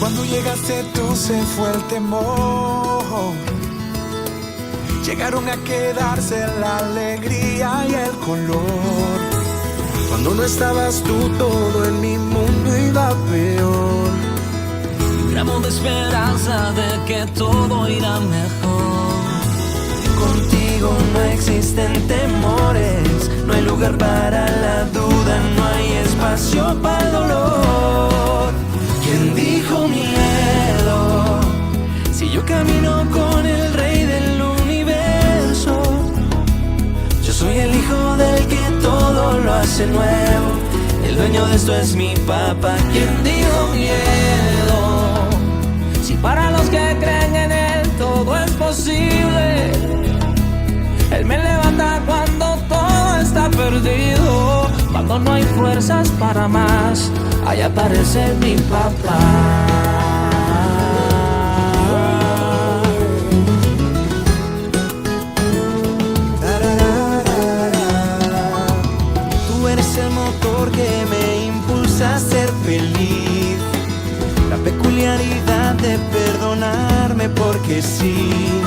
Cuando llegaste tú se fue el temor. Llegaron a quedarse la alegría y el color. Cuando no estabas tú todo en mi mundo iba peor. Un gramo de esperanza de que todo irá mejor. Contigo no existen temores, no hay lugar para la duda, no hay espacio para el dolor. ¿Quién dijo miedo? Si yo camino con el rey del universo, yo soy el hijo del que todo lo hace nuevo. El dueño de esto es mi papá. ¿Quién dijo miedo? Si para los que creen en él todo es posible. Él me levanta cuando todo está perdido. Cuando no hay fuerzas para más, ahí aparece mi papá. Tú eres el motor que me impulsa a ser feliz. La peculiaridad de perdonarme porque sí.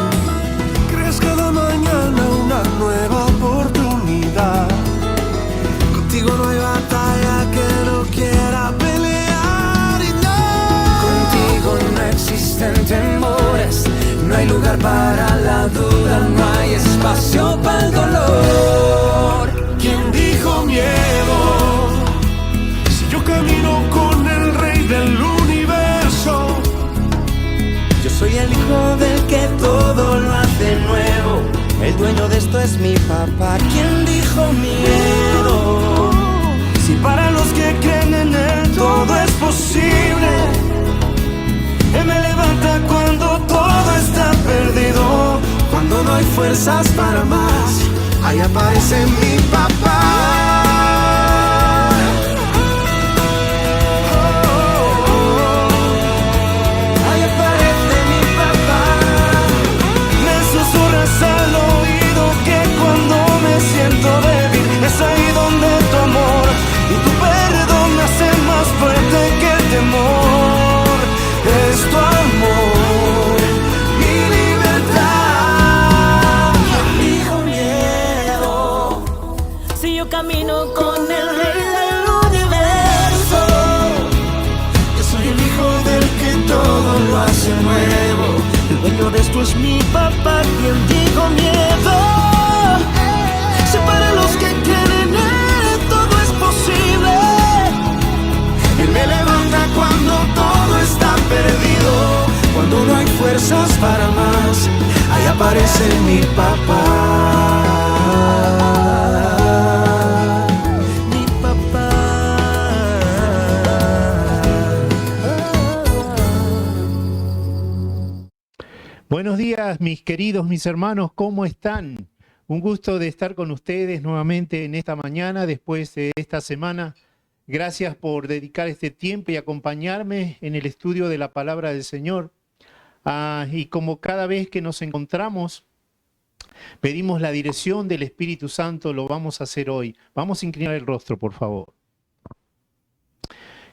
Crees cada mañana una nueva oportunidad. Contigo no hay batalla que no quiera pelear y no. Contigo no existen temores, no hay lugar para la duda, no hay espacio para el dolor. ¿Quién dijo miedo? Si yo camino con el rey del universo. Yo soy el hijo del que todo lo hace nuevo. El dueño de esto es mi papá. ¿Quién dijo miedo? Si para los que creen en él todo es posible. Él me levanta cuando todo está perdido. Cuando no hay fuerzas para más, ahí aparece mi papá. Al oído que cuando me siento débil es ahí donde tu amor y tu perdón me hace más fuerte que el temor. Es tu amor, mi libertad. ¿Quién dijo miedo? Si yo camino con el rey del universo, Yo soy el hijo del que todo lo hace nuevo. El dueño de esto es mi papá. ¿Quién dijo miedo? Si para los que creen en él todo es posible. Él me levanta cuando todo está perdido. Cuando no hay fuerzas para más, ahí aparece mi papá. Mi papá. Buenos días, mis queridos, mis hermanos, ¿cómo están? Un gusto de estar con ustedes nuevamente en esta mañana, después de esta semana. Gracias por dedicar este tiempo y acompañarme en el estudio de la palabra del Señor. Y como cada vez que nos encontramos, pedimos la dirección del Espíritu Santo, lo vamos a hacer hoy. Vamos a inclinar el rostro, por favor.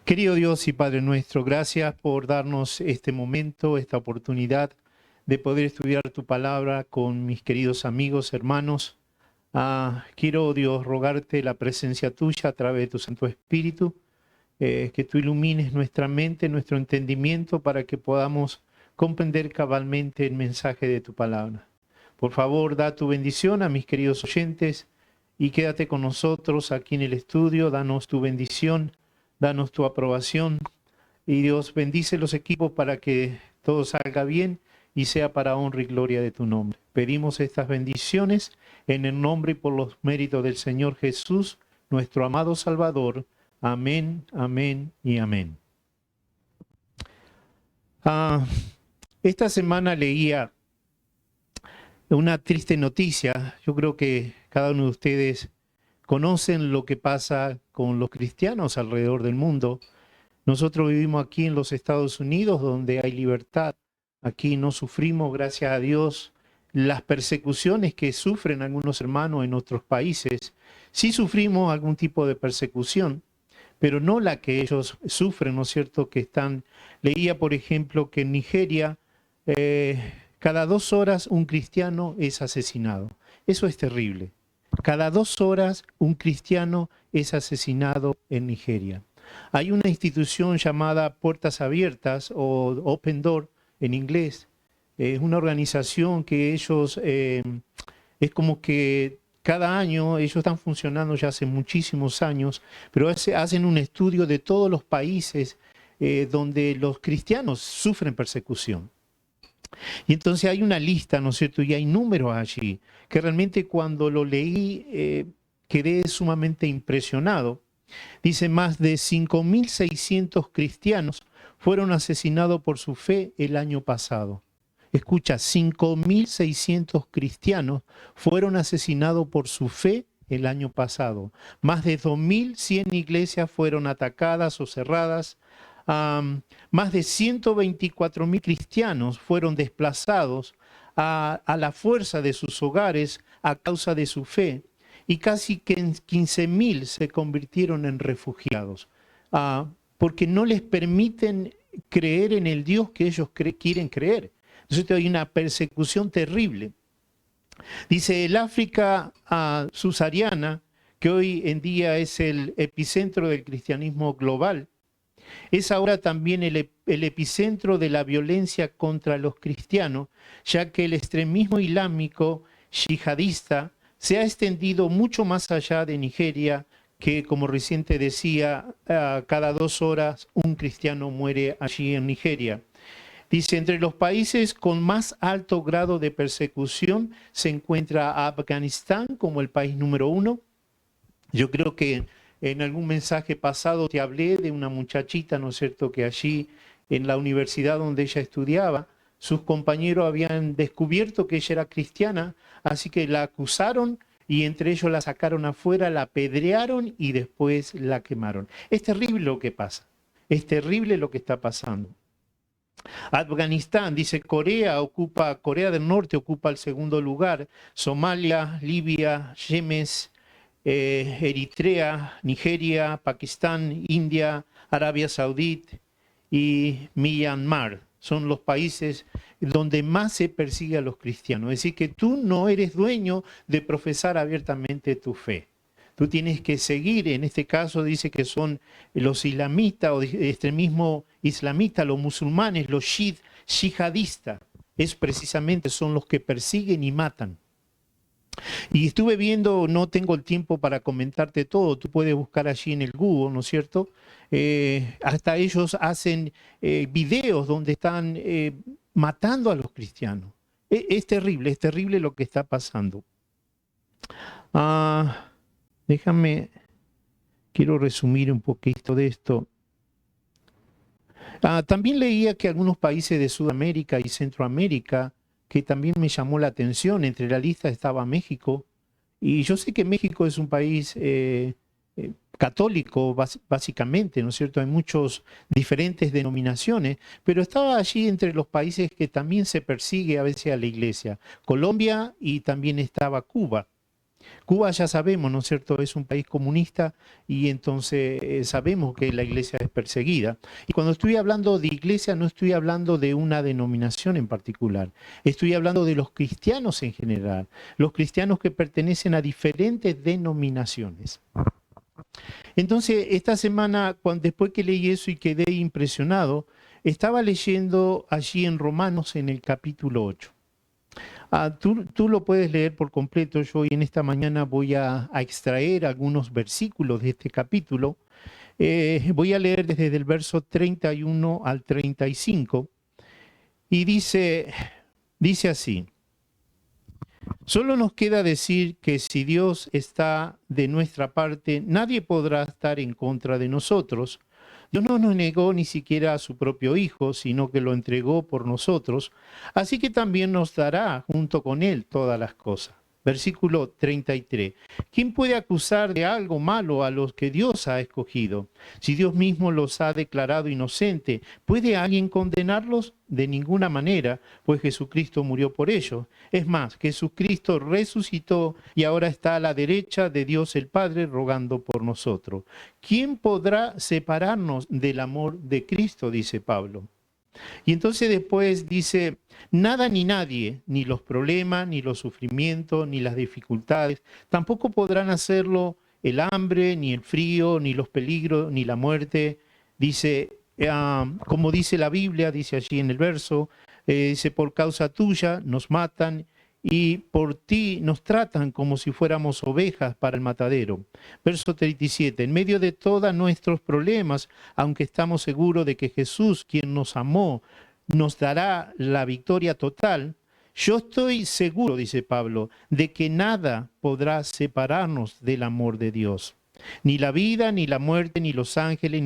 Querido Dios y Padre nuestro, gracias por darnos este momento, esta oportunidad de poder estudiar tu palabra con mis queridos amigos, hermanos. Quiero, Dios, rogarte la presencia tuya a través de tu Santo Espíritu, que tú ilumines nuestra mente, nuestro entendimiento, para que podamos comprender cabalmente el mensaje de tu palabra. Por favor, da tu bendición a mis queridos oyentes y quédate con nosotros aquí en el estudio. Danos tu bendición, danos tu aprobación. Y Dios, bendice los equipos para que todo salga bien y sea para honra y gloria de tu nombre. Pedimos estas bendiciones en el nombre y por los méritos del Señor Jesús, nuestro amado Salvador. Amén, amén y amén. Esta semana leía una triste noticia. Yo creo que cada uno de ustedes conocen lo que pasa con los cristianos alrededor del mundo. Nosotros vivimos aquí en los Estados Unidos, donde hay libertad. Aquí no sufrimos, gracias a Dios, las persecuciones que sufren algunos hermanos en otros países. Sí sufrimos algún tipo de persecución, pero no la que ellos sufren, ¿no es cierto? Leía, por ejemplo, que en Nigeria cada 2 horas un cristiano es asesinado. Eso es terrible. Cada 2 horas un cristiano es asesinado en Nigeria. Hay una institución llamada Puertas Abiertas o Open Door en inglés. Es una organización que ellos, es como que cada año, ellos están funcionando ya hace muchísimos años, pero hacen un estudio de todos los países donde los cristianos sufren persecución. Y entonces hay una lista, ¿no es cierto? Y hay números allí, que realmente cuando lo leí quedé sumamente impresionado. Dice, más de 5.600 cristianos fueron asesinados por su fe el año pasado. Escucha, 5.600 cristianos fueron asesinados por su fe el año pasado. Más de 2.100 iglesias fueron atacadas o cerradas. Más de 124.000 cristianos fueron desplazados a la fuerza de sus hogares a causa de su fe. Y casi que 15.000 se convirtieron en refugiados. Porque no les permiten creer en el Dios que ellos quieren creer. Entonces hay una persecución terrible. Dice, el África subsahariana, que hoy en día es el epicentro del cristianismo global, es ahora también el epicentro de la violencia contra los cristianos, ya que el extremismo islámico yihadista se ha extendido mucho más allá de Nigeria, que como recién te decía, cada 2 horas un cristiano muere allí en Nigeria. Dice, entre los países con más alto grado de persecución se encuentra Afganistán como el país número 1. Yo creo que en algún mensaje pasado te hablé de una muchachita, ¿no es cierto?, que allí en la universidad donde ella estudiaba, sus compañeros habían descubierto que ella era cristiana, así que la acusaron y entre ellos la sacaron afuera, la apedrearon y después la quemaron. Es terrible lo que pasa, es terrible lo que está pasando. Afganistán, dice, Corea del Norte ocupa el segundo lugar, Somalia, Libia, Yemen, Eritrea, Nigeria, Pakistán, India, Arabia Saudita y Myanmar. Son los países donde más se persigue a los cristianos. Es decir, que tú no eres dueño de profesar abiertamente tu fe. Tú tienes que seguir, en este caso dice que son los islamistas o de extremismo islamista, los musulmanes, los yihadistas. Precisamente son los que persiguen y matan. Y estuve viendo, no tengo el tiempo para comentarte todo, tú puedes buscar allí en el Google, ¿no es cierto? Hasta ellos hacen videos donde están matando a los cristianos. Es terrible lo que está pasando. Quiero resumir un poquito de esto. También leía que algunos países de Sudamérica y Centroamérica, que también me llamó la atención, entre la lista estaba México, y yo sé que México es un país católico básicamente, ¿no es cierto? Hay muchas diferentes denominaciones, pero estaba allí entre los países que también se persigue a veces a la iglesia, Colombia y también estaba Cuba. Cuba ya sabemos, ¿no es cierto?, es un país comunista y entonces sabemos que la iglesia es perseguida. Y cuando estoy hablando de iglesia no estoy hablando de una denominación en particular, estoy hablando de los cristianos en general, los cristianos que pertenecen a diferentes denominaciones. Entonces, esta semana, después que leí eso y quedé impresionado, estaba leyendo allí en Romanos en el capítulo 8. Tú lo puedes leer por completo. Yo hoy en esta mañana voy a extraer algunos versículos de este capítulo. Voy a leer desde el verso 31 al 35. Y dice así. Solo nos queda decir que si Dios está de nuestra parte, nadie podrá estar en contra de nosotros. Dios no nos negó ni siquiera a su propio Hijo, sino que lo entregó por nosotros, así que también nos dará junto con Él todas las cosas. Versículo 33. ¿Quién puede acusar de algo malo a los que Dios ha escogido? Si Dios mismo los ha declarado inocentes, ¿puede alguien condenarlos? De ninguna manera, pues Jesucristo murió por ellos. Es más, Jesucristo resucitó y ahora está a la derecha de Dios el Padre rogando por nosotros. ¿Quién podrá separarnos del amor de Cristo? Dice Pablo. Y entonces después dice, nada ni nadie, ni los problemas, ni los sufrimientos, ni las dificultades, tampoco podrán hacerlo el hambre, ni el frío, ni los peligros, ni la muerte. Dice, como dice la Biblia, dice allí en el verso, dice, por causa tuya nos matan y por ti nos tratan como si fuéramos ovejas para el matadero. Verso 37, en medio de todos nuestros problemas, aunque estamos seguros de que Jesús, quien nos amó, nos dará la victoria total, yo estoy seguro, dice Pablo, de que nada podrá separarnos del amor de Dios. Ni la vida, ni la muerte, ni los ángeles,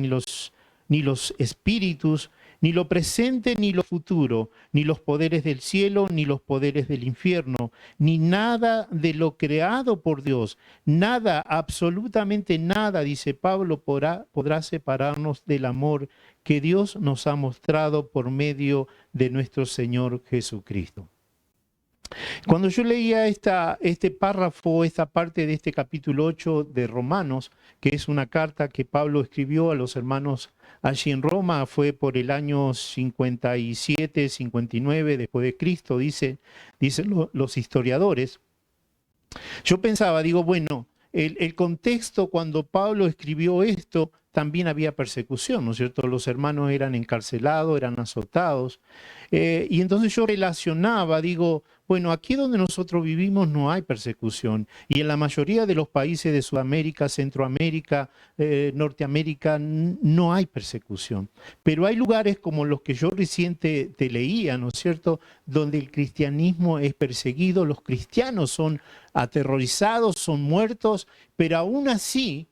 ni los espíritus, ni lo presente ni lo futuro, ni los poderes del cielo, ni los poderes del infierno, ni nada de lo creado por Dios, nada, absolutamente nada, dice Pablo, podrá separarnos del amor que Dios nos ha mostrado por medio de nuestro Señor Jesucristo. Cuando yo leía este párrafo, esta parte de este capítulo 8 de Romanos, que es una carta que Pablo escribió a los hermanos allí en Roma, fue por el año 57, 59 después de Cristo, dicen los historiadores. Yo pensaba, digo, bueno, el contexto cuando Pablo escribió esto, también había persecución, ¿no es cierto? Los hermanos eran encarcelados, eran azotados. Y entonces yo relacionaba, digo, bueno, aquí donde nosotros vivimos no hay persecución. Y en la mayoría de los países de Sudamérica, Centroamérica, Norteamérica, no hay persecución. Pero hay lugares como los que yo recién te leía, ¿no es cierto?, donde el cristianismo es perseguido, los cristianos son aterrorizados, son muertos, pero aún así,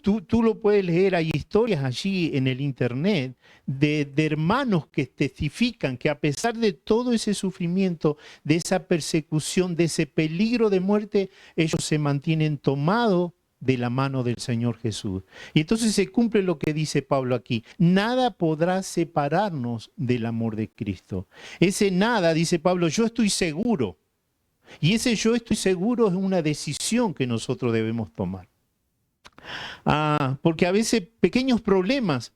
tú lo puedes leer, hay historias allí en el internet de hermanos que testifican que a pesar de todo ese sufrimiento, de esa persecución, de ese peligro de muerte, ellos se mantienen tomados de la mano del Señor Jesús. Y entonces se cumple lo que dice Pablo aquí, nada podrá separarnos del amor de Cristo. Ese nada, dice Pablo, yo estoy seguro. Y ese yo estoy seguro es una decisión que nosotros debemos tomar. Porque a veces pequeños problemas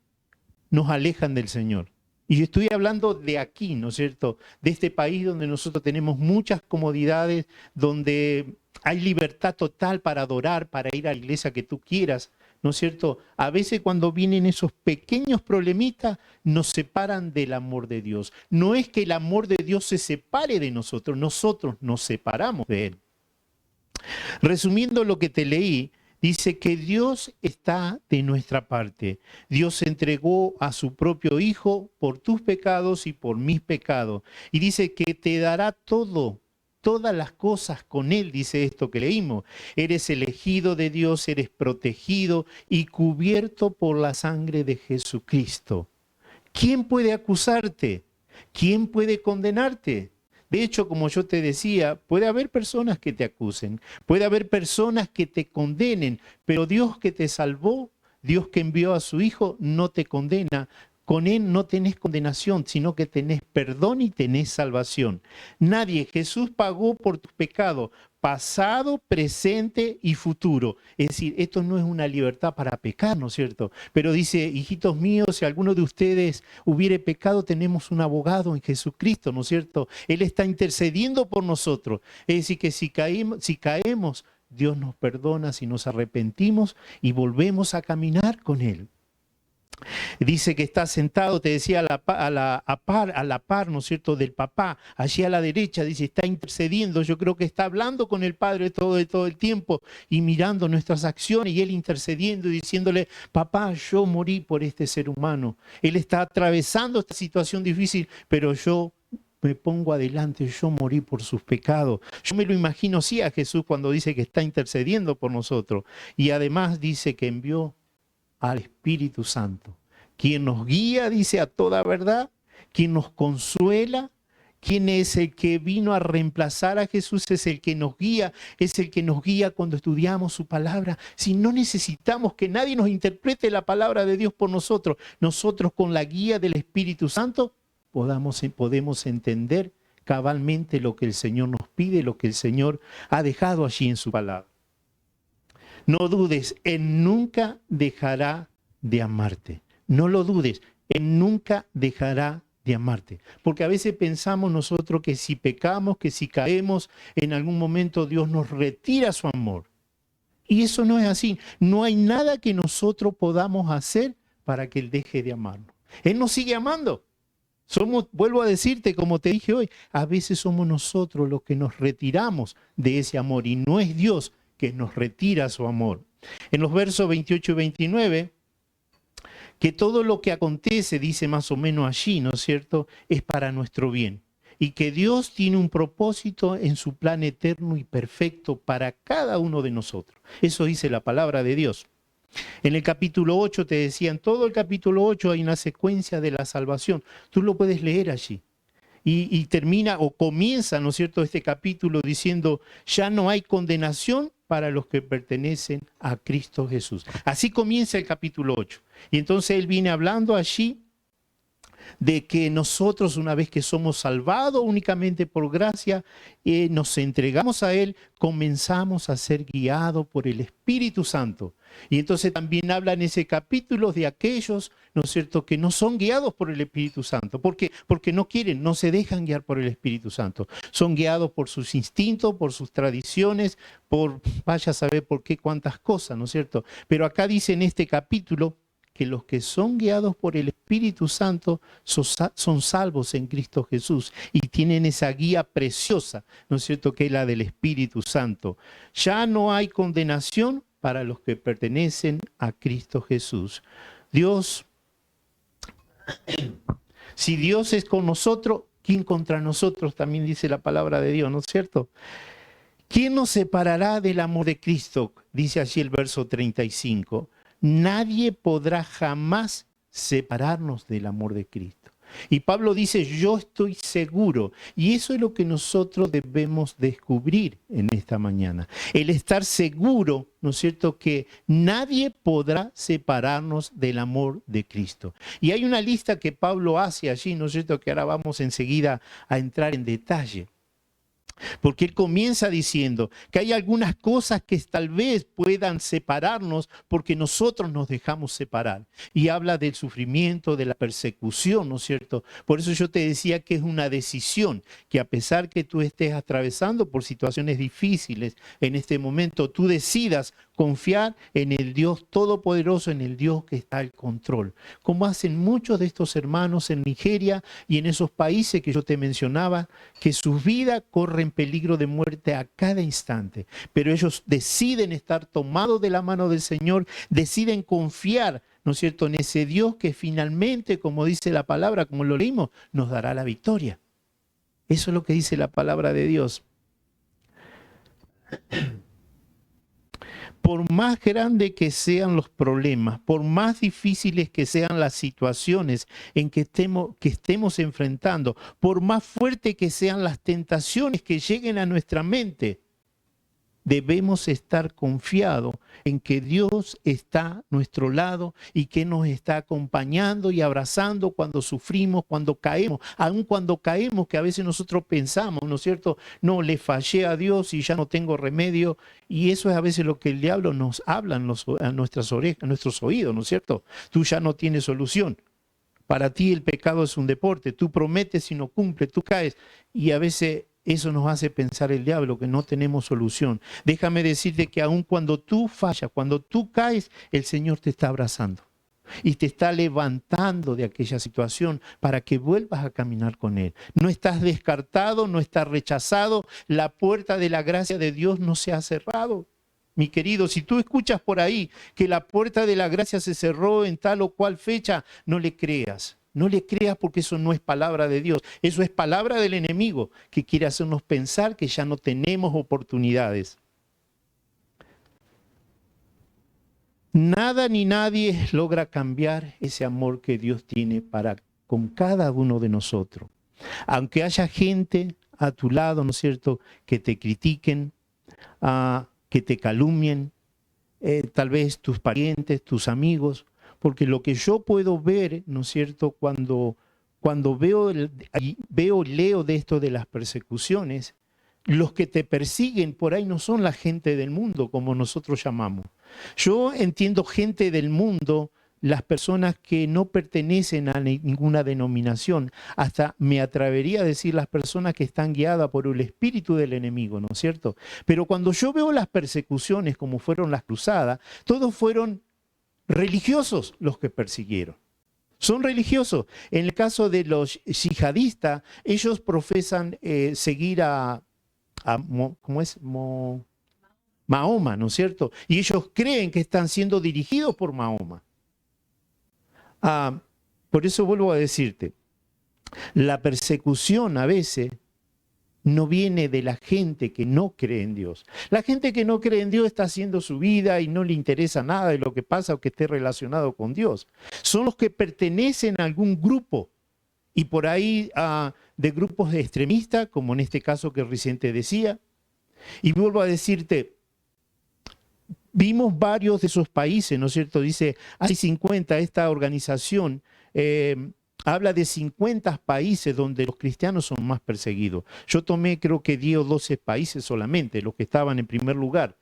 nos alejan del Señor. Y yo estoy hablando de aquí, ¿no es cierto? De este país donde nosotros tenemos muchas comodidades, donde hay libertad total para adorar, para ir a la iglesia que tú quieras, ¿no es cierto? A veces cuando vienen esos pequeños problemitas, nos separan del amor de Dios. No es que el amor de Dios se separe de nosotros nos separamos de Él. Resumiendo lo que te leí, dice que Dios está de nuestra parte. Dios entregó a su propio Hijo por tus pecados y por mis pecados. Y dice que te dará todas las cosas con Él, dice esto que leímos. Eres elegido de Dios, eres protegido y cubierto por la sangre de Jesucristo. ¿Quién puede acusarte? ¿Quién puede condenarte? De hecho, como yo te decía, puede haber personas que te acusen, puede haber personas que te condenen, pero Dios que te salvó, Dios que envió a su Hijo, no te condena. Con Él no tenés condenación, sino que tenés perdón y tenés salvación. Nadie, Jesús pagó por tus pecados, pasado, presente y futuro. Es decir, esto no es una libertad para pecar, ¿no es cierto? Pero dice, hijitos míos, si alguno de ustedes hubiere pecado, tenemos un abogado en Jesucristo, ¿no es cierto? Él está intercediendo por nosotros. Es decir, que si caemos, Dios nos perdona si nos arrepentimos y volvemos a caminar con Él. Dice que está sentado, te decía, a la par, ¿no es cierto?, del papá, allí a la derecha, dice, está intercediendo. Yo creo que está hablando con el Padre todo el tiempo y mirando nuestras acciones y Él intercediendo y diciéndole, papá, yo morí por este ser humano. Él está atravesando esta situación difícil, pero yo me pongo adelante, yo morí por sus pecados. Yo me lo imagino así a Jesús cuando dice que está intercediendo por nosotros. Y además dice que envió al Espíritu Santo, quien nos guía, dice, a toda verdad, quien nos consuela, ¿Quién es el que vino a reemplazar a Jesús? Es el que nos guía, es el que nos guía cuando estudiamos su palabra. Si no necesitamos que nadie nos interprete la palabra de Dios por nosotros, nosotros con la guía del Espíritu Santo podemos entender cabalmente lo que el Señor nos pide, lo que el Señor ha dejado allí en su palabra. No dudes, Él nunca dejará de amarte. No lo dudes, Él nunca dejará de amarte. Porque a veces pensamos nosotros que si pecamos, que si caemos, en algún momento Dios nos retira su amor. Y eso no es así. No hay nada que nosotros podamos hacer para que Él deje de amarnos. Él nos sigue amando. Vuelvo a decirte, como te dije hoy, a veces somos nosotros los que nos retiramos de ese amor y no es Dios que nos retira su amor. En los versos 28 y 29, que todo lo que acontece, dice más o menos allí, ¿no es cierto?, es para nuestro bien. Y que Dios tiene un propósito en su plan eterno y perfecto para cada uno de nosotros. Eso dice la palabra de Dios. En el capítulo 8 te decía, en todo el capítulo 8 hay una secuencia de la salvación. Tú lo puedes leer allí. Y termina o comienza, ¿no es cierto?, este capítulo diciendo, ya no hay condenación para los que pertenecen a Cristo Jesús. Así comienza el capítulo 8. Y entonces él viene hablando allí de que nosotros, una vez que somos salvados únicamente por gracia, nos entregamos a Él, comenzamos a ser guiados por el Espíritu Santo. Y entonces también habla en ese capítulo de aquellos, ¿no es cierto?, que no son guiados por el Espíritu Santo. ¿Por qué? Porque no quieren, no se dejan guiar por el Espíritu Santo. Son guiados por sus instintos, por sus tradiciones, vaya a saber por qué, cuántas cosas, ¿no es cierto? Pero acá dice en este capítulo que los que son guiados por el Espíritu Santo son salvos en Cristo Jesús y tienen esa guía preciosa, ¿no es cierto?, que es la del Espíritu Santo. Ya no hay condenación para los que pertenecen a Cristo Jesús. Dios, si Dios es con nosotros, ¿quién contra nosotros? También dice la palabra de Dios, ¿no es cierto? ¿Quién nos separará del amor de Cristo? Dice allí el verso 35. Nadie podrá jamás separarnos del amor de Cristo. Y Pablo dice, yo estoy seguro. Y eso es lo que nosotros debemos descubrir en esta mañana. El estar seguro, ¿no es cierto?, que nadie podrá separarnos del amor de Cristo. Y hay una lista que Pablo hace allí, ¿no es cierto?, que ahora vamos enseguida a entrar en detalle. Porque él comienza diciendo que hay algunas cosas que tal vez puedan separarnos porque nosotros nos dejamos separar. Y habla del sufrimiento, de la persecución, ¿no es cierto? Por eso yo te decía que es una decisión, que a pesar que tú estés atravesando por situaciones difíciles en este momento, tú decidas confiar en el Dios Todopoderoso, en el Dios que está al control. Como hacen muchos de estos hermanos en Nigeria y en esos países que yo te mencionaba, que sus vidas corren peligro de muerte a cada instante. Pero ellos deciden estar tomados de la mano del Señor, deciden confiar, ¿no es cierto?, en ese Dios que finalmente, como dice la palabra, como lo leímos, nos dará la victoria. Eso es lo que dice la palabra de Dios. Por más grandes que sean los problemas, por más difíciles que sean las situaciones en que estemos enfrentando, por más fuertes que sean las tentaciones que lleguen a nuestra mente, debemos estar confiados en que Dios está a nuestro lado y que nos está acompañando y abrazando cuando sufrimos, cuando caemos, aun cuando caemos, que a veces nosotros pensamos, ¿no es cierto? No, le fallé a Dios y ya no tengo remedio. Y eso es a veces lo que el diablo nos habla a nuestras orejas, a nuestros oídos, ¿no es cierto? Tú ya no tienes solución. Para ti el pecado es un deporte. Tú prometes y no cumples, tú caes. Y a veces eso nos hace pensar el diablo que no tenemos solución. Déjame decirte que aun cuando tú fallas, cuando tú caes, el Señor te está abrazando y te está levantando de aquella situación para que vuelvas a caminar con Él. No estás descartado, no estás rechazado. La puerta de la gracia de Dios no se ha cerrado. Mi querido, si tú escuchas por ahí que la puerta de la gracia se cerró en tal o cual fecha, no le creas. No le creas porque eso no es palabra de Dios. Eso es palabra del enemigo que quiere hacernos pensar que ya no tenemos oportunidades. Nada ni nadie logra cambiar ese amor que Dios tiene para con cada uno de nosotros. Aunque haya gente a tu lado, ¿no es cierto?, que te critiquen, que te calumnien, tal vez tus parientes, tus amigos, porque lo que yo puedo ver, ¿no es cierto?, cuando leo de esto de las persecuciones, los que te persiguen por ahí no son la gente del mundo, como nosotros llamamos. Yo entiendo gente del mundo, las personas que no pertenecen a ninguna denominación, hasta me atrevería a decir las personas que están guiadas por el espíritu del enemigo, ¿no es cierto? Pero cuando yo veo las persecuciones como fueron las cruzadas, todos fueron religiosos los que persiguieron. Son religiosos. En el caso de los yihadistas, ellos profesan seguir Mahoma, ¿no es cierto? Y ellos creen que están siendo dirigidos por Mahoma. Por eso vuelvo a decirte, la persecución a veces no viene de la gente que no cree en Dios. La gente que no cree en Dios está haciendo su vida y no le interesa nada de lo que pasa o que esté relacionado con Dios. Son los que pertenecen a algún grupo y por ahí de grupos extremistas, como en este caso que recién te decía. Y vuelvo a decirte, vimos varios de esos países, ¿no es cierto? Dice, hay 50, esta organización habla de 50 países donde los cristianos son más perseguidos. Yo tomé creo que 10 o 12 países solamente, los que estaban en primer lugar.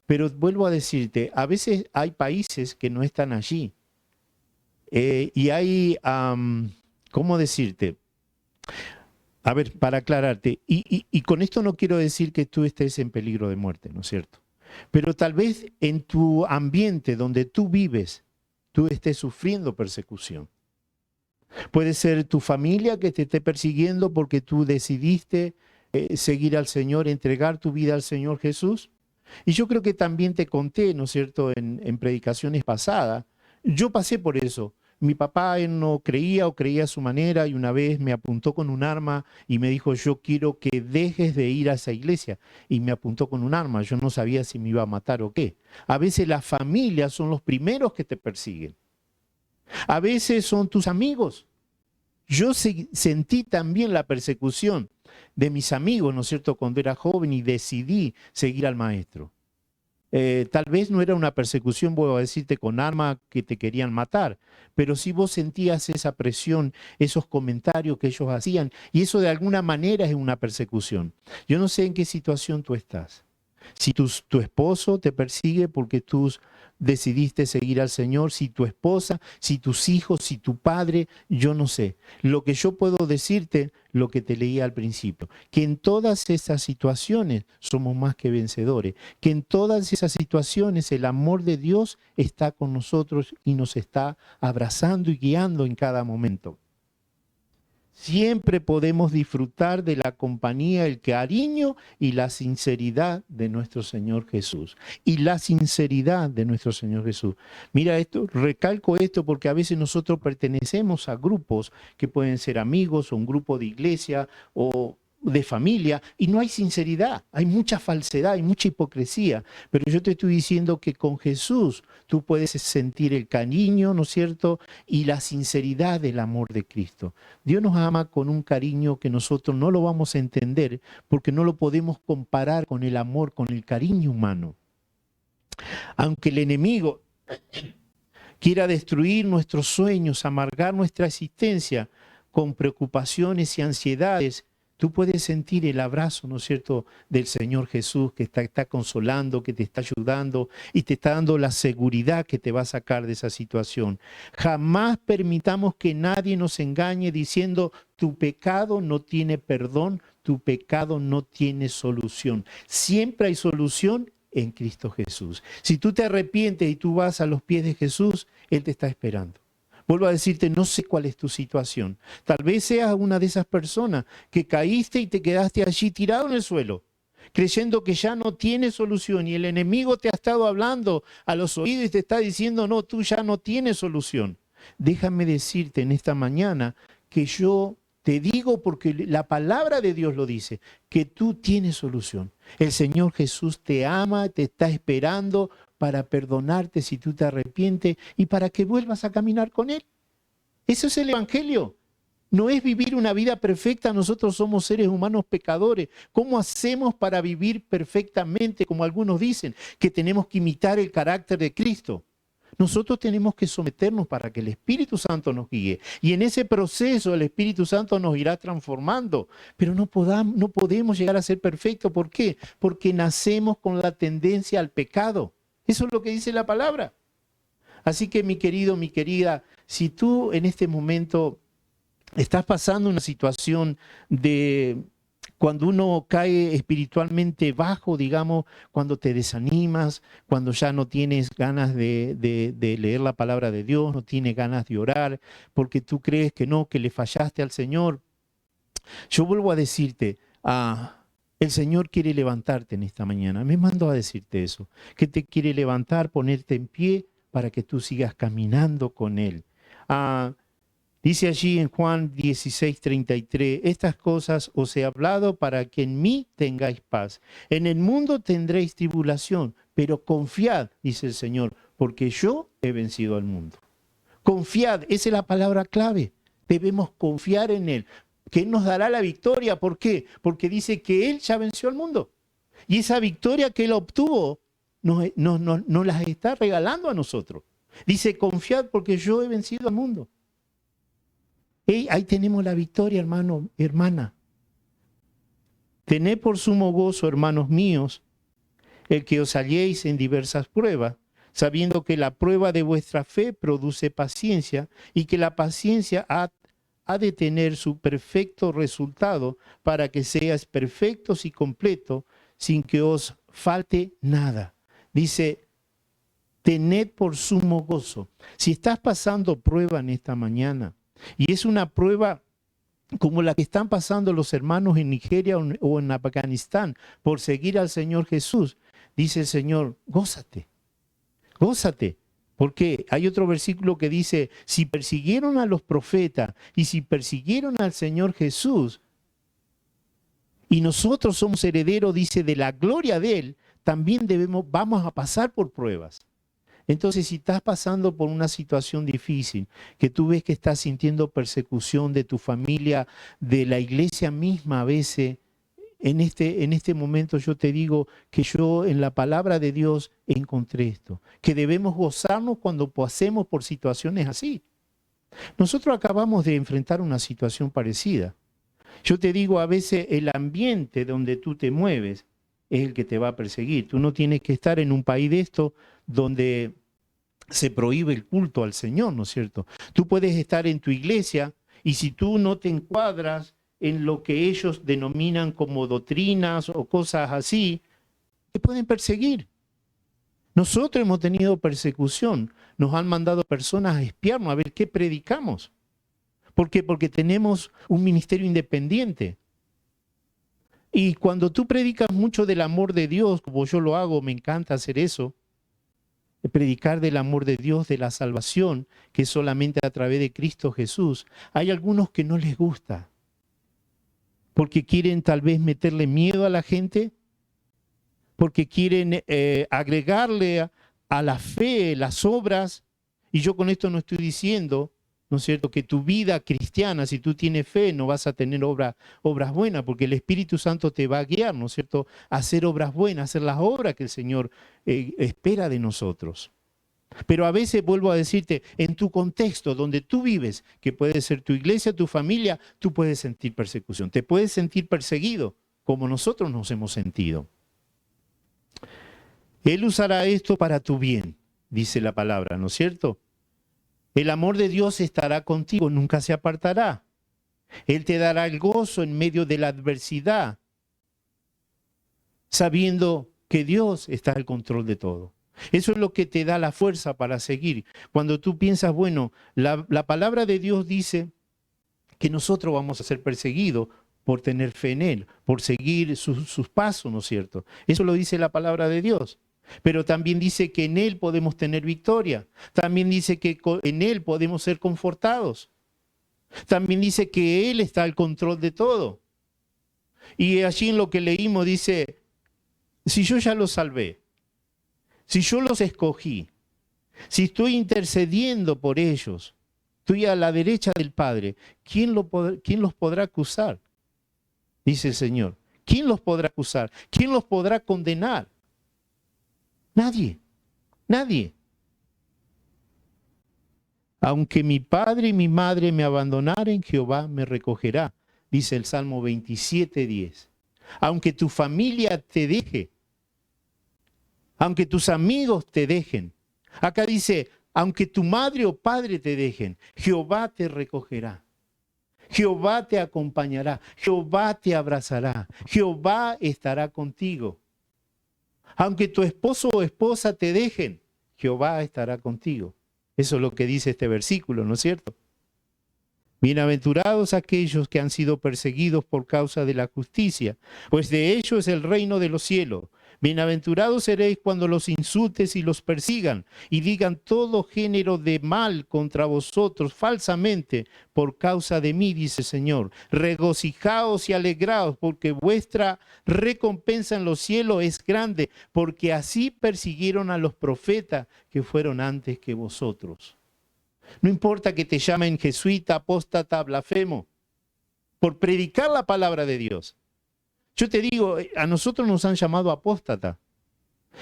Pero vuelvo a decirte, a veces hay países que no están allí. Y hay, ¿cómo decirte? A ver, para aclararte, y con esto no quiero decir que tú estés en peligro de muerte, ¿no es cierto? Pero tal vez en tu ambiente donde tú vives, tú estés sufriendo persecución. Puede ser tu familia que te esté persiguiendo porque tú decidiste seguir al Señor, entregar tu vida al Señor Jesús. Y yo creo que también te conté, ¿no es cierto?, en predicaciones pasadas. Yo pasé por eso. Mi papá él no creía o creía a su manera y una vez me apuntó con un arma y me dijo, yo quiero que dejes de ir a esa iglesia. Y me apuntó con un arma, yo no sabía si me iba a matar o qué. A veces las familias son los primeros que te persiguen. A veces son tus amigos. Yo sentí también la persecución de mis amigos, ¿no es cierto?, cuando era joven y decidí seguir al maestro. Tal vez no era una persecución, voy a decirte, con arma que te querían matar, pero sí vos sentías esa presión, esos comentarios que ellos hacían, y eso de alguna manera es una persecución. Yo no sé en qué situación tú estás. Si tu esposo te persigue porque tú decidiste seguir al Señor, si tu esposa, si tus hijos, si tu padre, yo no sé. Lo que yo puedo decirte, lo que te leí al principio, que en todas esas situaciones somos más que vencedores, que en todas esas situaciones el amor de Dios está con nosotros y nos está abrazando y guiando en cada momento. Siempre podemos disfrutar de la compañía, el cariño y la sinceridad de nuestro Señor Jesús. Y la sinceridad de nuestro Señor Jesús. Mira esto, recalco esto porque a veces nosotros pertenecemos a grupos que pueden ser amigos o un grupo de iglesia o de familia y no hay sinceridad, hay mucha falsedad, hay mucha hipocresía. Pero yo te estoy diciendo que con Jesús tú puedes sentir el cariño, ¿no es cierto?, y la sinceridad del amor de Cristo. Dios nos ama con un cariño que nosotros no lo vamos a entender porque no lo podemos comparar con el amor, con el cariño humano. Aunque el enemigo quiera destruir nuestros sueños, amargar nuestra existencia con preocupaciones y ansiedades, tú puedes sentir el abrazo, ¿no es cierto?, del Señor Jesús que está consolando, que te está ayudando y te está dando la seguridad que te va a sacar de esa situación. Jamás permitamos que nadie nos engañe diciendo tu pecado no tiene perdón, tu pecado no tiene solución. Siempre hay solución en Cristo Jesús. Si tú te arrepientes y tú vas a los pies de Jesús, Él te está esperando. Vuelvo a decirte, no sé cuál es tu situación. Tal vez seas una de esas personas que caíste y te quedaste allí tirado en el suelo, creyendo que ya no tienes solución y el enemigo te ha estado hablando a los oídos y te está diciendo, no, tú ya no tienes solución. Déjame decirte en esta mañana que yo te digo, porque la palabra de Dios lo dice, que tú tienes solución. El Señor Jesús te ama, te está esperando para perdonarte si tú te arrepientes y para que vuelvas a caminar con Él. Eso es el Evangelio. No es vivir una vida perfecta, nosotros somos seres humanos pecadores. ¿Cómo hacemos para vivir perfectamente, como algunos dicen, que tenemos que imitar el carácter de Cristo? Nosotros tenemos que someternos para que el Espíritu Santo nos guíe. Y en ese proceso el Espíritu Santo nos irá transformando. Pero no podemos llegar a ser perfectos. ¿Por qué? Porque nacemos con la tendencia al pecado. Eso es lo que dice la palabra. Así que mi querido, mi querida, si tú en este momento estás pasando una situación de cuando uno cae espiritualmente bajo, digamos, cuando te desanimas, cuando ya no tienes ganas de leer la palabra de Dios, no tienes ganas de orar, porque tú crees que no, que le fallaste al Señor. Yo vuelvo a decirte, el Señor quiere levantarte en esta mañana. Me mandó a decirte eso, que te quiere levantar, ponerte en pie para que tú sigas caminando con Él. Dice allí en Juan 16:33, estas cosas os he hablado para que en mí tengáis paz. En el mundo tendréis tribulación, pero confiad, dice el Señor, porque yo he vencido al mundo. Confiad, esa es la palabra clave. Debemos confiar en Él, que Él nos dará la victoria. ¿Por qué? Porque dice que Él ya venció al mundo. Y esa victoria que Él obtuvo nos las está regalando a nosotros. Dice, confiad porque yo he vencido al mundo. Ahí tenemos la victoria, hermano, hermana. Tened por sumo gozo, hermanos míos, el que os halléis en diversas pruebas, sabiendo que la prueba de vuestra fe produce paciencia y que la paciencia ha de tener su perfecto resultado para que seáis perfectos y completos sin que os falte nada. Dice, tened por sumo gozo. Si estás pasando prueba en esta mañana, y es una prueba como la que están pasando los hermanos en Nigeria o en Afganistán por seguir al Señor Jesús, dice el Señor, gózate, gózate. Porque hay otro versículo que dice, si persiguieron a los profetas y si persiguieron al Señor Jesús, y nosotros somos herederos, dice, de la gloria de Él, también vamos a pasar por pruebas. Entonces, si estás pasando por una situación difícil, que tú ves que estás sintiendo persecución de tu familia, de la iglesia misma a veces, en este momento yo te digo que yo en la palabra de Dios encontré esto, que debemos gozarnos cuando pasemos por situaciones así. Nosotros acabamos de enfrentar una situación parecida. Yo te digo, a veces el ambiente donde tú te mueves es el que te va a perseguir. Tú no tienes que estar en un país de esto donde se prohíbe el culto al Señor, ¿no es cierto? Tú puedes estar en tu iglesia y si tú no te encuadras en lo que ellos denominan como doctrinas o cosas así, te pueden perseguir. Nosotros hemos tenido persecución, nos han mandado personas a espiarnos a ver qué predicamos. ¿Por qué? Porque tenemos un ministerio independiente. Y cuando tú predicas mucho del amor de Dios, como yo lo hago, me encanta hacer eso, predicar del amor de Dios, de la salvación, que es solamente a través de Cristo Jesús, hay algunos que no les gusta, porque quieren tal vez meterle miedo a la gente, porque quieren agregarle a la fe las obras, y yo con esto no estoy diciendo, ¿no es cierto?, que tu vida cristiana, si tú tienes fe, no vas a tener obras buenas, porque el Espíritu Santo te va a guiar, ¿no es cierto?, a hacer obras buenas, a hacer las obras que el Señor espera de nosotros. Pero a veces, vuelvo a decirte, en tu contexto, donde tú vives, que puede ser tu iglesia, tu familia, tú puedes sentir persecución, te puedes sentir perseguido, como nosotros nos hemos sentido. Él usará esto para tu bien, dice la palabra, ¿no es cierto? El amor de Dios estará contigo, nunca se apartará. Él te dará el gozo en medio de la adversidad, sabiendo que Dios está al control de todo. Eso es lo que te da la fuerza para seguir. Cuando tú piensas, bueno, la palabra de Dios dice que nosotros vamos a ser perseguidos por tener fe en Él, por seguir sus pasos, ¿no es cierto? Eso lo dice la palabra de Dios. Pero también dice que en Él podemos tener victoria. También dice que en Él podemos ser confortados. También dice que Él está al control de todo. Y allí en lo que leímos dice, si yo ya los salvé, si yo los escogí, si estoy intercediendo por ellos, Estoy a la derecha del Padre. ¿Quién los podrá acusar? Dice el Señor. ¿Quién los podrá acusar? ¿Quién los podrá condenar? Nadie. Nadie. Aunque mi padre y mi madre me abandonaren, Jehová me recogerá, dice el Salmo 27:10. Aunque tu familia te deje, aunque tus amigos te dejen. Acá dice, aunque tu madre o padre te dejen, Jehová te recogerá. Jehová te acompañará, Jehová te abrazará, Jehová estará contigo. Aunque tu esposo o esposa te dejen, Jehová estará contigo. Eso es lo que dice este versículo, ¿no es cierto? Bienaventurados aquellos que han sido perseguidos por causa de la justicia, pues de ellos es el reino de los cielos. Bienaventurados seréis cuando los insultes y los persigan y digan todo género de mal contra vosotros falsamente por causa de mí, dice el Señor. Regocijaos y alegraos, porque vuestra recompensa en los cielos es grande, porque así persiguieron a los profetas que fueron antes que vosotros. No importa que te llamen jesuita, apóstata, blasfemo, por predicar la palabra de Dios. Yo te digo, a nosotros nos han llamado apóstata.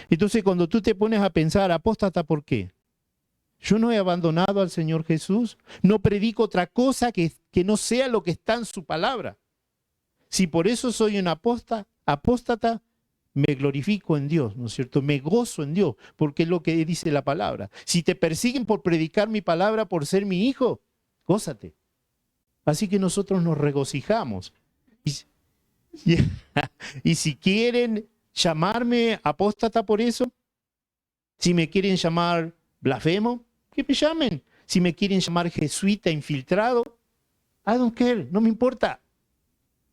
Entonces cuando tú te pones a pensar, apóstata, ¿por qué? Yo no he abandonado al Señor Jesús, no predico otra cosa que no sea lo que está en su palabra. Si por eso soy un apóstata, me glorifico en Dios, ¿no es cierto? Me gozo en Dios, porque es lo que dice la palabra. Si te persiguen por predicar mi palabra, por ser mi hijo, gózate. Así que nosotros nos regocijamos. Y si quieren llamarme apóstata por eso, si me quieren llamar blasfemo, que me llamen. Si me quieren llamar jesuita infiltrado, I don't care, no me importa.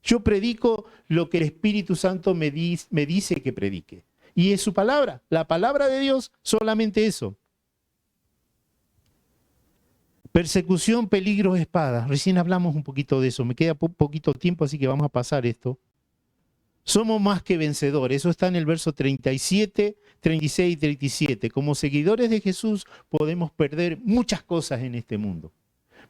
Yo predico lo que el Espíritu Santo me dice que predique. Y es su palabra, la palabra de Dios, solamente eso. Persecución, peligro, espada. Recién hablamos un poquito de eso. Me queda poquito tiempo, así que vamos a pasar esto. Somos más que vencedores. Eso está en el verso 37, 36 y 37. Como seguidores de Jesús podemos perder muchas cosas en este mundo.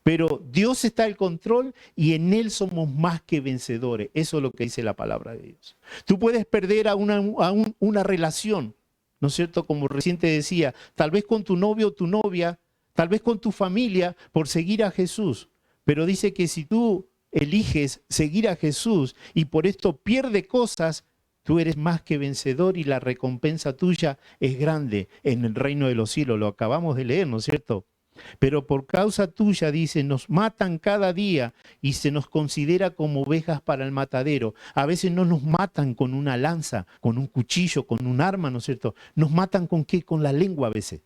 Pero Dios está al control y en Él somos más que vencedores. Eso es lo que dice la palabra de Dios. Tú puedes perder a una relación, ¿no es cierto? Como recién te decía, tal vez con tu novio o tu novia, tal vez con tu familia por seguir a Jesús. Pero dice que si tú eliges seguir a Jesús y por esto pierde cosas, tú eres más que vencedor y la recompensa tuya es grande en el reino de los cielos. Lo acabamos de leer, ¿no es cierto? Pero por causa tuya, dice, nos matan cada día y se nos considera como ovejas para el matadero. A veces no nos matan con una lanza, con un cuchillo, con un arma, ¿no es cierto? Nos matan ¿con qué? Con la lengua a veces.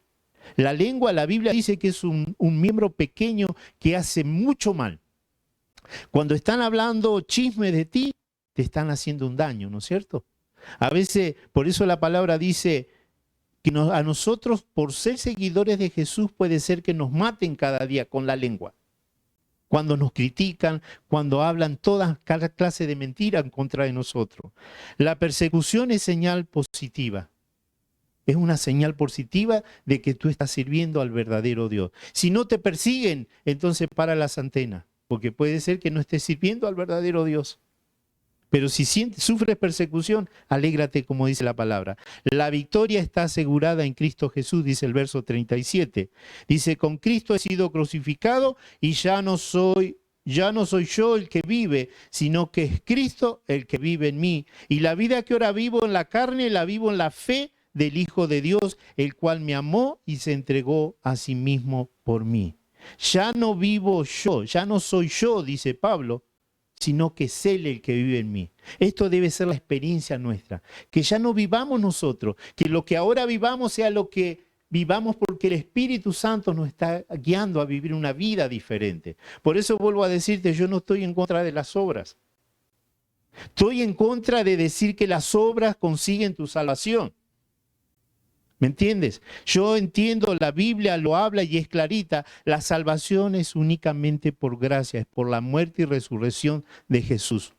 La lengua, la Biblia dice que es un miembro pequeño que hace mucho mal. Cuando están hablando chisme de ti, te están haciendo un daño, ¿no es cierto? A veces, por eso la palabra dice que a nosotros, por ser seguidores de Jesús, puede ser que nos maten cada día con la lengua. Cuando nos critican, cuando hablan cada clase de mentira en contra de nosotros. La persecución es señal positiva. Es una señal positiva de que tú estás sirviendo al verdadero Dios. Si no te persiguen, entonces para las antenas, porque puede ser que no estés sirviendo al verdadero Dios. Pero si sufres persecución, alégrate, como dice la palabra. La victoria está asegurada en Cristo Jesús, dice el verso 37. Dice, con Cristo he sido crucificado y ya no soy yo el que vive, sino que es Cristo el que vive en mí. Y la vida que ahora vivo en la carne, la vivo en la fe del Hijo de Dios, el cual me amó y se entregó a sí mismo por mí. Ya no vivo yo, ya no soy yo, dice Pablo, sino que es Él el que vive en mí. Esto debe ser la experiencia nuestra, que ya no vivamos nosotros, que lo que ahora vivamos sea lo que vivamos porque el Espíritu Santo nos está guiando a vivir una vida diferente. Por eso vuelvo a decirte, yo no estoy en contra de las obras. Estoy en contra de decir que las obras consiguen tu salvación. ¿Me entiendes? Yo entiendo, la Biblia lo habla y es clarita. La salvación es únicamente por gracia, es por la muerte y resurrección de Jesús.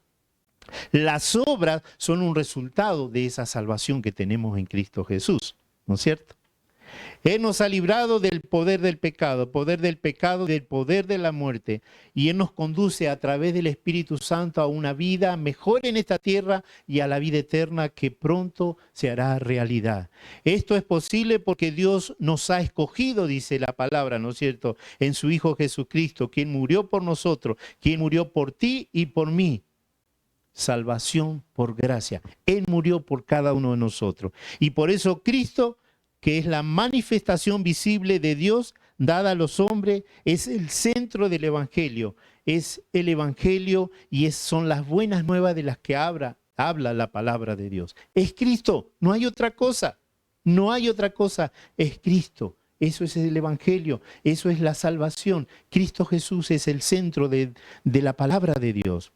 Las obras son un resultado de esa salvación que tenemos en Cristo Jesús, ¿no es cierto? Él nos ha librado del poder del pecado, del poder de la muerte. Y Él nos conduce a través del Espíritu Santo a una vida mejor en esta tierra y a la vida eterna que pronto se hará realidad. Esto es posible porque Dios nos ha escogido, dice la palabra, ¿no es cierto?, en su Hijo Jesucristo, quien murió por nosotros, quien murió por ti y por mí. Salvación por gracia. Él murió por cada uno de nosotros. Y por eso Cristo, que es la manifestación visible de Dios dada a los hombres, es el centro del Evangelio. Es el Evangelio y son las buenas nuevas de las que habla la palabra de Dios. Es Cristo, no hay otra cosa. No hay otra cosa, es Cristo. Eso es el Evangelio, eso es la salvación. Cristo Jesús es el centro de la palabra de Dios.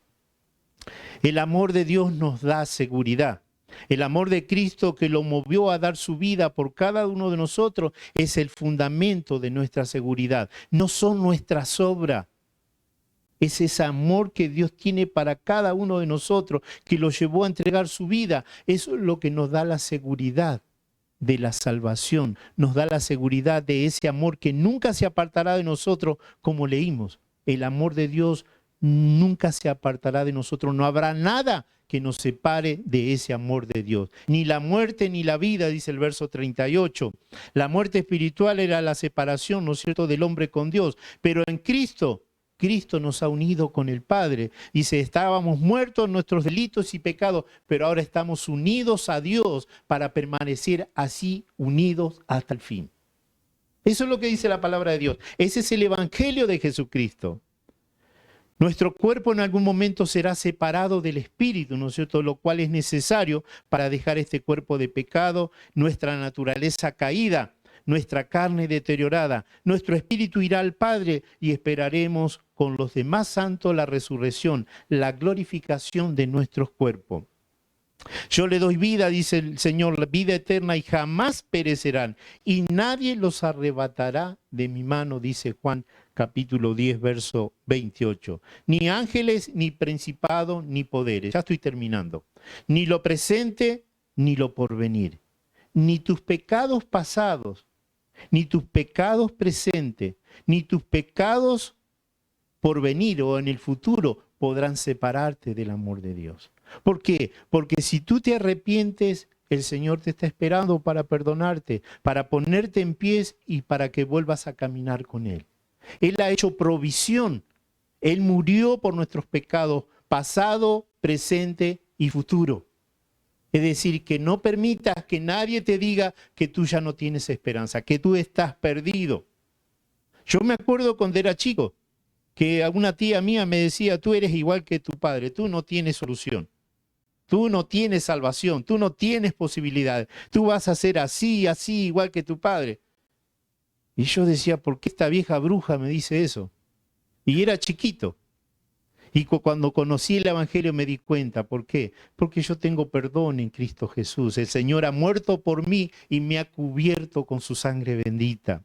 El amor de Dios nos da seguridad. El amor de Cristo, que lo movió a dar su vida por cada uno de nosotros, es el fundamento de nuestra seguridad. No son nuestras obras. Es ese amor que Dios tiene para cada uno de nosotros, que lo llevó a entregar su vida. Eso es lo que nos da la seguridad de la salvación. Nos da la seguridad de ese amor que nunca se apartará de nosotros, como leímos. El amor de Dios nunca se apartará de nosotros. No habrá nada que nos separe de ese amor de Dios. Ni la muerte ni la vida, dice el verso 38. La muerte espiritual era la separación, ¿no es cierto?, del hombre con Dios. Pero en Cristo, Cristo nos ha unido con el Padre. Dice, estábamos muertos en nuestros delitos y pecados, pero ahora estamos unidos a Dios para permanecer así unidos hasta el fin. Eso es lo que dice la palabra de Dios. Ese es el Evangelio de Jesucristo. Nuestro cuerpo en algún momento será separado del espíritu, ¿no es cierto?, lo cual es necesario para dejar este cuerpo de pecado, nuestra naturaleza caída, nuestra carne deteriorada. Nuestro espíritu irá al Padre y esperaremos con los demás santos la resurrección, la glorificación de nuestros cuerpos. Yo le doy vida, dice el Señor, la vida eterna, y jamás perecerán, y nadie los arrebatará de mi mano, dice Juan capítulo 10, verso 28. Ni ángeles, ni principados, ni poderes. Ya estoy terminando. Ni lo presente, ni lo porvenir. Ni tus pecados pasados, ni tus pecados presentes, ni tus pecados por venir o en el futuro podrán separarte del amor de Dios. ¿Por qué? Porque si tú te arrepientes, el Señor te está esperando para perdonarte, para ponerte en pies y para que vuelvas a caminar con Él. Él ha hecho provisión. Él murió por nuestros pecados, pasado, presente y futuro. Es decir, que no permitas que nadie te diga que tú ya no tienes esperanza, que tú estás perdido. Yo me acuerdo cuando era chico, que alguna tía mía me decía, tú eres igual que tu padre, tú no tienes solución. Tú no tienes salvación, tú no tienes posibilidades. Tú vas a ser así, igual que tu padre. Y yo decía, ¿por qué esta vieja bruja me dice eso? Y era chiquito. Y cuando conocí el Evangelio me di cuenta. ¿Por qué? Porque yo tengo perdón en Cristo Jesús. El Señor ha muerto por mí y me ha cubierto con su sangre bendita.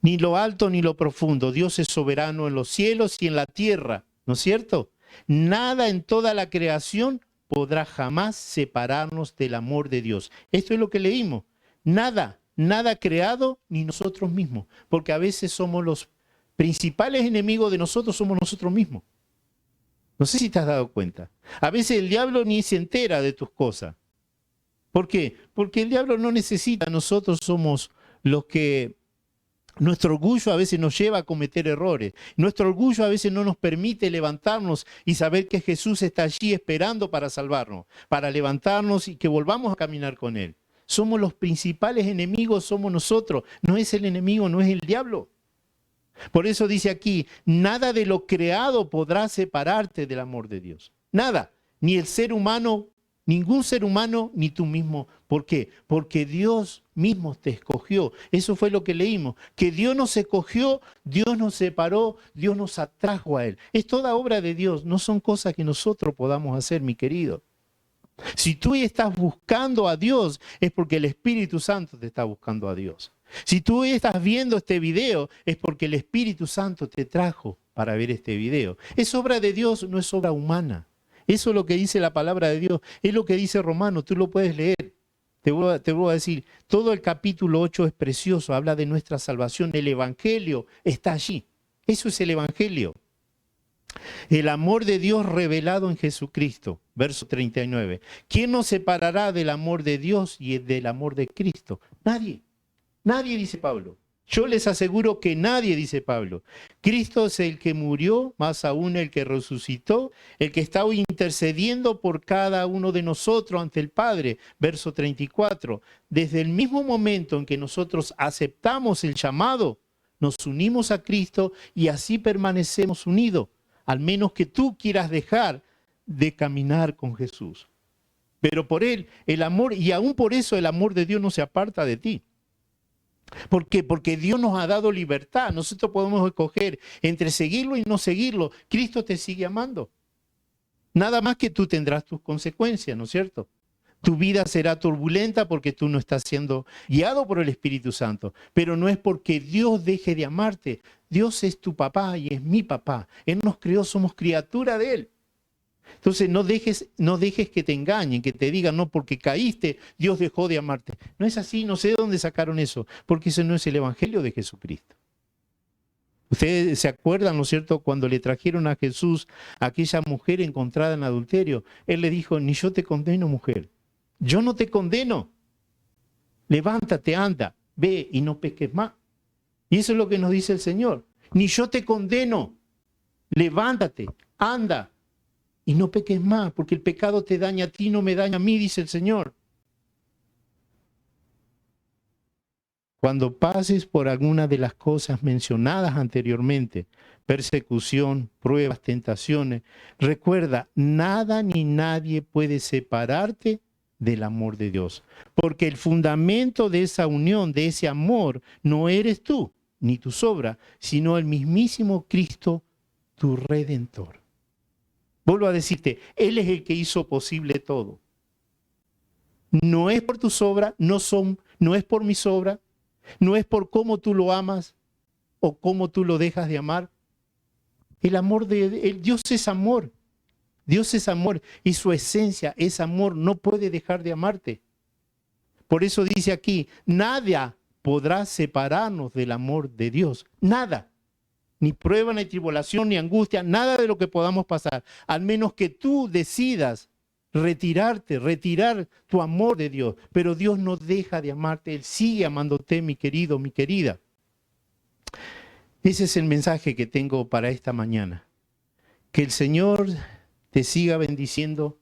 Ni lo alto ni lo profundo. Dios es soberano en los cielos y en la tierra. ¿No es cierto? Nada en toda la creación podrá jamás separarnos del amor de Dios. Esto es lo que leímos. Nada creado ni nosotros mismos. Porque a veces somos los principales enemigos de nosotros, somos nosotros mismos. No sé si te has dado cuenta. A veces el diablo ni se entera de tus cosas. ¿Por qué? Porque el diablo no necesita. Nosotros somos los que... Nuestro orgullo a veces nos lleva a cometer errores. Nuestro orgullo a veces no nos permite levantarnos y saber que Jesús está allí esperando para salvarnos, para levantarnos y que volvamos a caminar con Él. Somos los principales enemigos, somos nosotros. No es el enemigo, no es el diablo. Por eso dice aquí, nada de lo creado podrá separarte del amor de Dios. Nada, ni el ser humano, ningún ser humano, ni tú mismo. ¿Por qué? Porque Dios mismo te escogió. Eso fue lo que leímos. Que Dios nos escogió, Dios nos separó, Dios nos atrajo a Él. Es toda obra de Dios, no son cosas que nosotros podamos hacer, mi querido. Si tú estás buscando a Dios, es porque el Espíritu Santo te está buscando a Dios. Si tú estás viendo este video, es porque el Espíritu Santo te trajo para ver este video. Es obra de Dios, no es obra humana. Eso es lo que dice la palabra de Dios, es lo que dice Romanos, tú lo puedes leer. Te vuelvo a decir, todo el capítulo 8 es precioso, habla de nuestra salvación. El Evangelio está allí. Eso es el Evangelio. El amor de Dios revelado en Jesucristo. Verso 39. ¿Quién nos separará del amor de Dios y del amor de Cristo? Nadie. Nadie, dice Pablo. Yo les aseguro que nadie, dice Pablo. Cristo es el que murió, más aún el que resucitó, el que está hoy intercediendo por cada uno de nosotros ante el Padre. Verso 34. Desde el mismo momento en que nosotros aceptamos el llamado, nos unimos a Cristo y así permanecemos unidos. Al menos que tú quieras dejar de caminar con Jesús. Pero por Él, el amor, y aún por eso el amor de Dios no se aparta de ti. ¿Por qué? Porque Dios nos ha dado libertad. Nosotros podemos escoger entre seguirlo y no seguirlo. Cristo te sigue amando. Nada más que tú tendrás tus consecuencias, ¿no es cierto? Tu vida será turbulenta porque tú no estás siendo guiado por el Espíritu Santo. Pero no es porque Dios deje de amarte. Dios es tu papá y es mi papá. Él nos creó, somos criatura de Él. Entonces no dejes que te engañen, que te digan, no, porque caíste, Dios dejó de amarte. No es así, no sé de dónde sacaron eso, porque ese no es el Evangelio de Jesucristo. Ustedes se acuerdan, ¿no es cierto?, cuando le trajeron a Jesús a aquella mujer encontrada en adulterio. Él le dijo, ni yo te condeno, mujer. Yo no te condeno. Levántate, anda, ve y no peques más. Y eso es lo que nos dice el Señor. Ni yo te condeno. Levántate, anda y no peques más, porque el pecado te daña a ti, no me daña a mí, dice el Señor. Cuando pases por alguna de las cosas mencionadas anteriormente, persecución, pruebas, tentaciones, recuerda, nada ni nadie puede separarte del amor de Dios. Porque el fundamento de esa unión, de ese amor, no eres tú, ni tus obras, sino el mismísimo Cristo, tu Redentor. Vuelvo a decirte, Él es el que hizo posible todo. No es por tus obras, no es por mis obras, no es por cómo tú lo amas o cómo tú lo dejas de amar. El amor de Dios es amor. Dios es amor y su esencia es amor, no puede dejar de amarte. Por eso dice aquí, nada podrá separarnos del amor de Dios, nada. Ni prueba, ni tribulación, ni angustia, nada de lo que podamos pasar, al menos que tú decidas retirar tu amor de Dios. Pero Dios no deja de amarte, Él sigue amándote, mi querido, mi querida. Ese es el mensaje que tengo para esta mañana. Que el Señor te siga bendiciendo,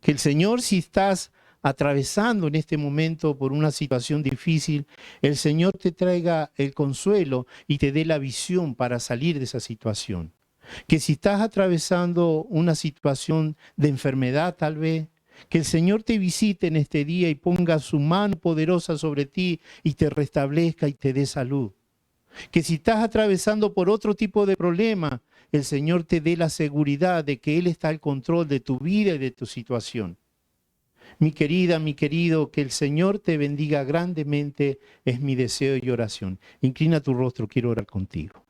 que el Señor, si estás atravesando en este momento por una situación difícil, el Señor te traiga el consuelo y te dé la visión para salir de esa situación. Que si estás atravesando una situación de enfermedad tal vez, que el Señor te visite en este día y ponga su mano poderosa sobre ti y te restablezca y te dé salud. Que si estás atravesando por otro tipo de problema, el Señor te dé la seguridad de que Él está al control de tu vida y de tu situación. Mi querida, mi querido, que el Señor te bendiga grandemente, es mi deseo y oración. Inclina tu rostro, quiero orar contigo.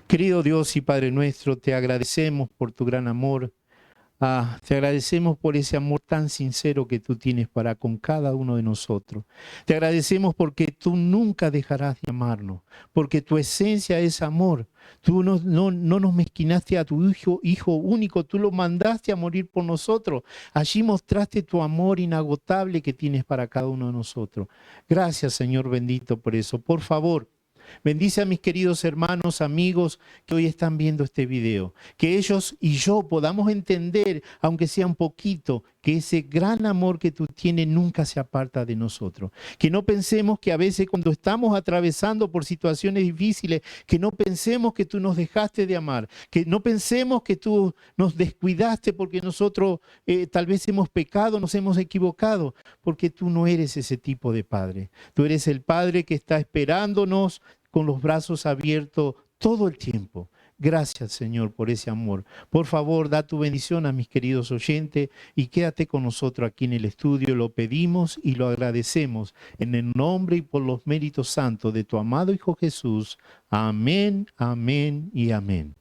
Querido Dios y Padre nuestro, te agradecemos por tu gran amor. Te agradecemos por ese amor tan sincero que tú tienes para con cada uno de nosotros. Te agradecemos porque tú nunca dejarás de amarnos, porque tu esencia es amor. Tú no nos mezquinaste a tu hijo único, tú lo mandaste a morir por nosotros. Allí mostraste tu amor inagotable que tienes para cada uno de nosotros. Gracias, Señor bendito, por eso. Por favor, bendice a mis queridos hermanos, amigos que hoy están viendo este video. Que ellos y yo podamos entender, aunque sea un poquito, que ese gran amor que tú tienes nunca se aparta de nosotros. Que no pensemos que a veces cuando estamos atravesando por situaciones difíciles, que no pensemos que tú nos dejaste de amar. Que no pensemos que tú nos descuidaste porque nosotros tal vez hemos pecado, nos hemos equivocado. Porque tú no eres ese tipo de padre. Tú eres el Padre que está esperándonos con los brazos abiertos todo el tiempo. Gracias, Señor, por ese amor. Por favor, da tu bendición a mis queridos oyentes y quédate con nosotros aquí en el estudio. Lo pedimos y lo agradecemos en el nombre y por los méritos santos de tu amado Hijo Jesús. Amén, amén y amén.